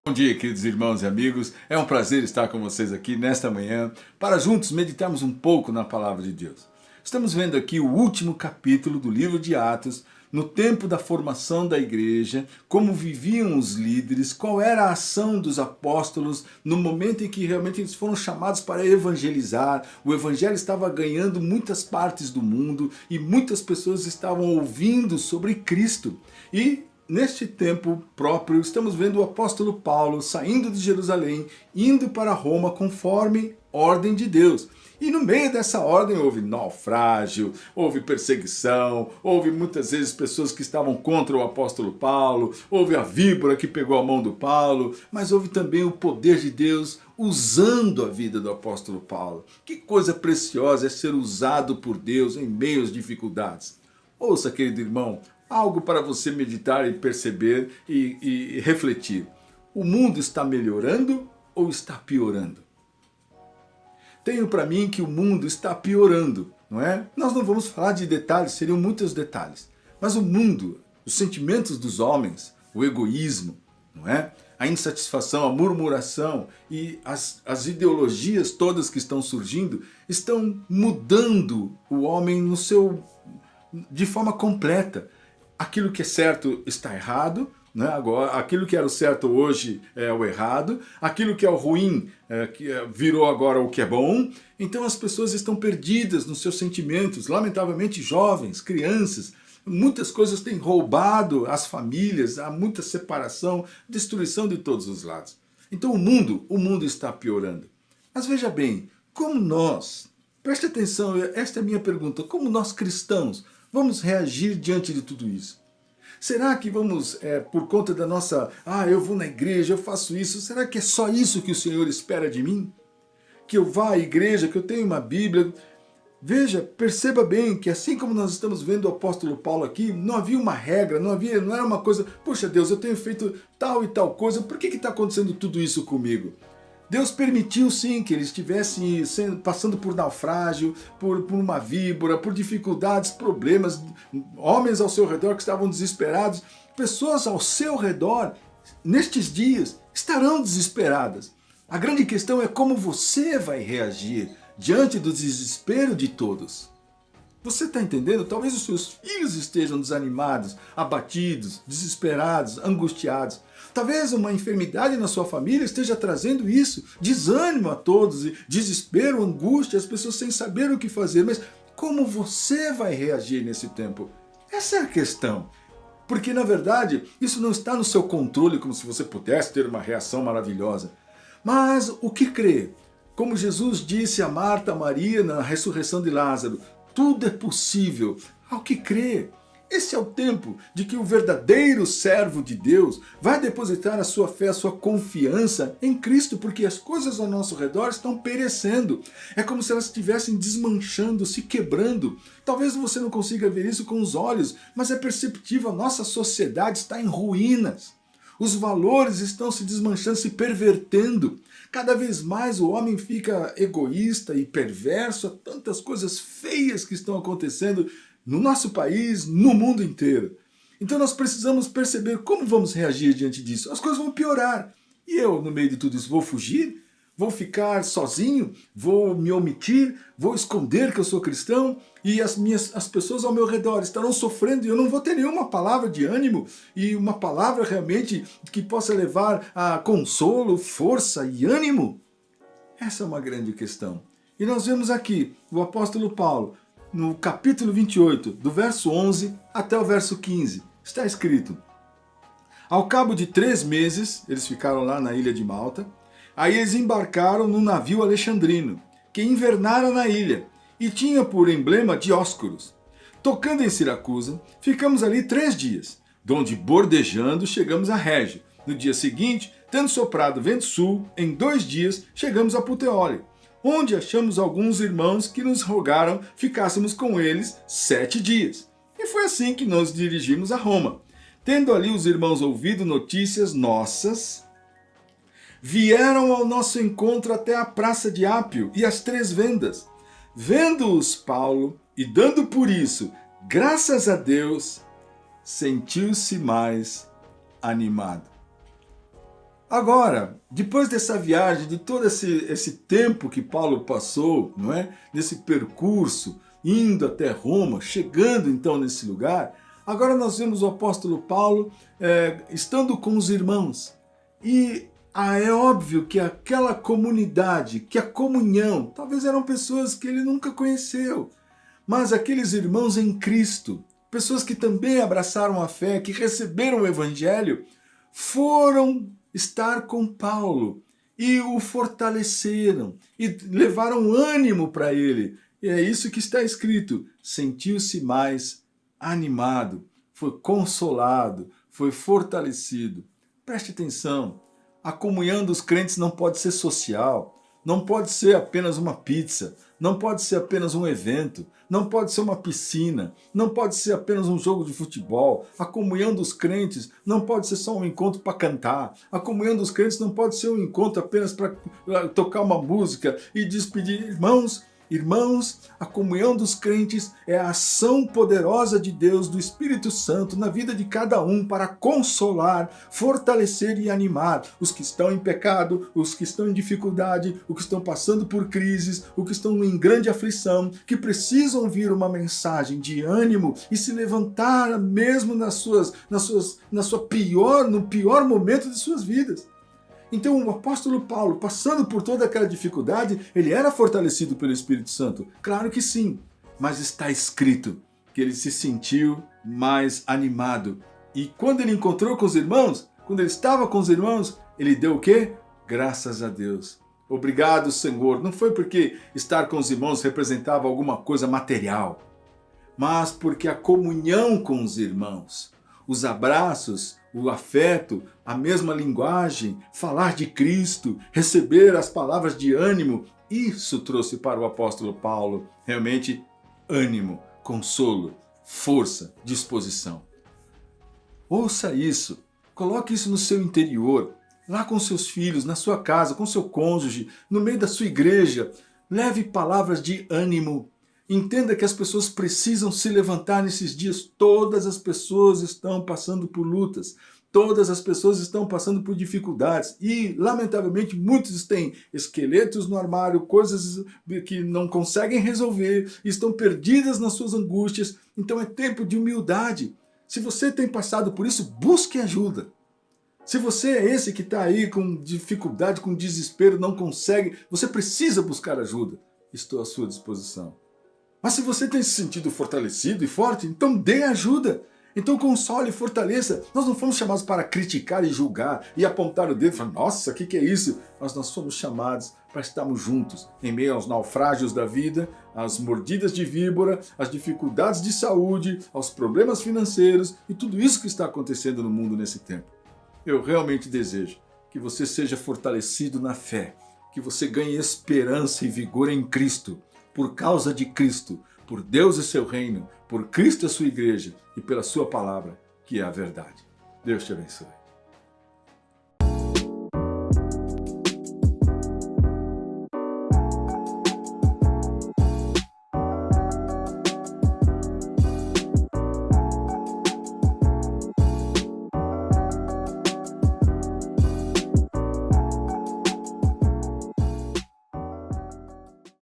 Bom dia, queridos irmãos e amigos. É um prazer estar com vocês aqui nesta manhã para juntos meditarmos um pouco na palavra de Deus. Estamos vendo aqui o último capítulo do livro de Atos, no tempo da formação da igreja, como viviam os líderes, qual era a ação dos apóstolos no momento em que realmente eles foram chamados para evangelizar. O evangelho estava ganhando muitas partes do mundo e muitas pessoas estavam ouvindo sobre Cristo. E neste tempo próprio, estamos vendo o apóstolo Paulo saindo de Jerusalém, indo para Roma conforme ordem de Deus. E no meio dessa ordem houve naufrágio, houve perseguição, houve muitas vezes pessoas que estavam contra o apóstolo Paulo, houve a víbora que pegou a mão do Paulo, mas houve também o poder de Deus usando a vida do apóstolo Paulo. Que coisa preciosa é ser usado por Deus em meio às dificuldades. Ouça, querido irmão, algo para você meditar e perceber e refletir. O mundo está melhorando ou está piorando? Tenho para mim que o mundo está piorando, não é? Nós não vamos falar de detalhes, seriam muitos detalhes. Mas o mundo, os sentimentos dos homens, o egoísmo, não é? A insatisfação, a murmuração e as ideologias todas que estão surgindo estão mudando o homem de forma completa. Aquilo que é certo está errado, né? Agora, aquilo que era o certo hoje é o errado, aquilo que é o ruim virou agora o que é bom. Então as pessoas estão perdidas nos seus sentimentos, lamentavelmente jovens, crianças. Muitas coisas têm roubado as famílias, há muita separação, destruição de todos os lados. Então o mundo está piorando. Mas veja bem, como nós, preste atenção, esta é a minha pergunta, como nós cristãos vamos reagir diante de tudo isso? Será que vamos, por conta da nossa, eu vou na igreja, eu faço isso, será que é só isso que o Senhor espera de mim? Que eu vá à igreja, que eu tenha uma Bíblia? Veja, perceba bem que assim como nós estamos vendo o apóstolo Paulo aqui, não havia uma regra, não era uma coisa, poxa Deus, eu tenho feito tal e tal coisa, por que está acontecendo tudo isso comigo? Deus permitiu sim que eles estivessem passando por naufrágio, por uma víbora, por dificuldades, problemas, homens ao seu redor que estavam desesperados, pessoas ao seu redor, nestes dias, estarão desesperadas. A grande questão é como você vai reagir diante do desespero de todos. Você está entendendo? Talvez os seus filhos estejam desanimados, abatidos, desesperados, angustiados. Talvez uma enfermidade na sua família esteja trazendo isso, desânimo a todos, desespero, angústia, as pessoas sem saber o que fazer. Mas como você vai reagir nesse tempo? Essa é a questão. Porque na verdade isso não está no seu controle como se você pudesse ter uma reação maravilhosa. Mas o que crer? Como Jesus disse a Marta, a Maria na ressurreição de Lázaro, tudo é possível ao que crê. Esse é o tempo de que o verdadeiro servo de Deus vai depositar a sua fé, a sua confiança em Cristo, porque as coisas ao nosso redor estão perecendo. É como se elas estivessem desmanchando, se quebrando. Talvez você não consiga ver isso com os olhos, mas é perceptível, a nossa sociedade está em ruínas. Os valores estão se desmanchando, se pervertendo. Cada vez mais o homem fica egoísta e perverso. Há tantas coisas feias que estão acontecendo no nosso país, no mundo inteiro. Então nós precisamos perceber como vamos reagir diante disso. As coisas vão piorar. E eu, no meio de tudo isso, vou fugir? Vou ficar sozinho? Vou me omitir? Vou esconder que eu sou cristão? E as pessoas ao meu redor estarão sofrendo e eu não vou ter nenhuma palavra de ânimo e uma palavra realmente que possa levar a consolo, força e ânimo? Essa é uma grande questão. E nós vemos aqui o apóstolo Paulo, no capítulo 28, do verso 11 até o verso 15, está escrito: ao cabo de 3 meses, eles ficaram lá na ilha de Malta, aí eles embarcaram num navio alexandrino, que invernara na ilha, e tinha por emblema Dióscuros. Tocando em Siracusa, ficamos ali 3 dias, donde bordejando chegamos a Régio. No dia seguinte, tendo soprado vento sul, em 2 dias chegamos a Puteoli, onde achamos alguns irmãos que nos rogaram ficássemos com eles 7 dias. E foi assim que nos dirigimos a Roma. Tendo ali os irmãos ouvido notícias nossas, vieram ao nosso encontro até a praça de Ápio e as 3 vendas. Vendo-os Paulo e dando por isso graças a Deus, sentiu-se mais animado. Agora, depois dessa viagem, de todo esse tempo que Paulo passou, não é? Nesse percurso, indo até Roma, chegando então nesse lugar, agora nós vemos o apóstolo Paulo estando com os irmãos. E é óbvio que aquela comunidade, que a comunhão, talvez eram pessoas que ele nunca conheceu, mas aqueles irmãos em Cristo, pessoas que também abraçaram a fé, que receberam o evangelho, foram estar com Paulo e o fortaleceram e levaram ânimo para ele. E é isso que está escrito: sentiu-se mais animado, foi consolado, foi fortalecido. Preste atenção, a comunhão dos crentes não pode ser social, não pode ser apenas uma pizza, não pode ser apenas um evento, não pode ser uma piscina, não pode ser apenas um jogo de futebol. A comunhão dos crentes não pode ser só um encontro para cantar. A comunhão dos crentes não pode ser um encontro apenas para tocar uma música e despedir. Irmãos, a comunhão dos crentes é a ação poderosa de Deus, do Espírito Santo, na vida de cada um para consolar, fortalecer e animar os que estão em pecado, os que estão em dificuldade, os que estão passando por crises, os que estão em grande aflição, que precisam ouvir uma mensagem de ânimo e se levantar mesmo no pior momento de suas vidas. Então o apóstolo Paulo, passando por toda aquela dificuldade, ele era fortalecido pelo Espírito Santo? Claro que sim, mas está escrito que ele se sentiu mais animado. E quando ele encontrou com os irmãos, quando ele estava com os irmãos, ele deu o quê? Graças a Deus. Obrigado, Senhor. Não foi porque estar com os irmãos representava alguma coisa material, mas porque a comunhão com os irmãos, os abraços, o afeto, a mesma linguagem, falar de Cristo, receber as palavras de ânimo, isso trouxe para o apóstolo Paulo realmente ânimo, consolo, força, disposição. Ouça isso, coloque isso no seu interior, lá com seus filhos, na sua casa, com seu cônjuge, no meio da sua igreja. Leve palavras de ânimo. Entenda que as pessoas precisam se levantar nesses dias. Todas as pessoas estão passando por lutas. Todas as pessoas estão passando por dificuldades. E, lamentavelmente, muitos têm esqueletos no armário, coisas que não conseguem resolver, estão perdidas nas suas angústias. Então é tempo de humildade. Se você tem passado por isso, busque ajuda. Se você é esse que está aí com dificuldade, com desespero, não consegue, você precisa buscar ajuda. Estou à sua disposição. Mas se você tem se sentido fortalecido e forte, então dê ajuda. Então console e fortaleça. Nós não fomos chamados para criticar e julgar e apontar o dedo e falar, nossa, o que é isso? Mas nós fomos chamados para estarmos juntos em meio aos naufrágios da vida, às mordidas de víbora, às dificuldades de saúde, aos problemas financeiros e tudo isso que está acontecendo no mundo nesse tempo. Eu realmente desejo que você seja fortalecido na fé, que você ganhe esperança e vigor em Cristo, por causa de Cristo, por Deus e seu reino, por Cristo e a sua igreja e pela sua palavra, que é a verdade. Deus te abençoe.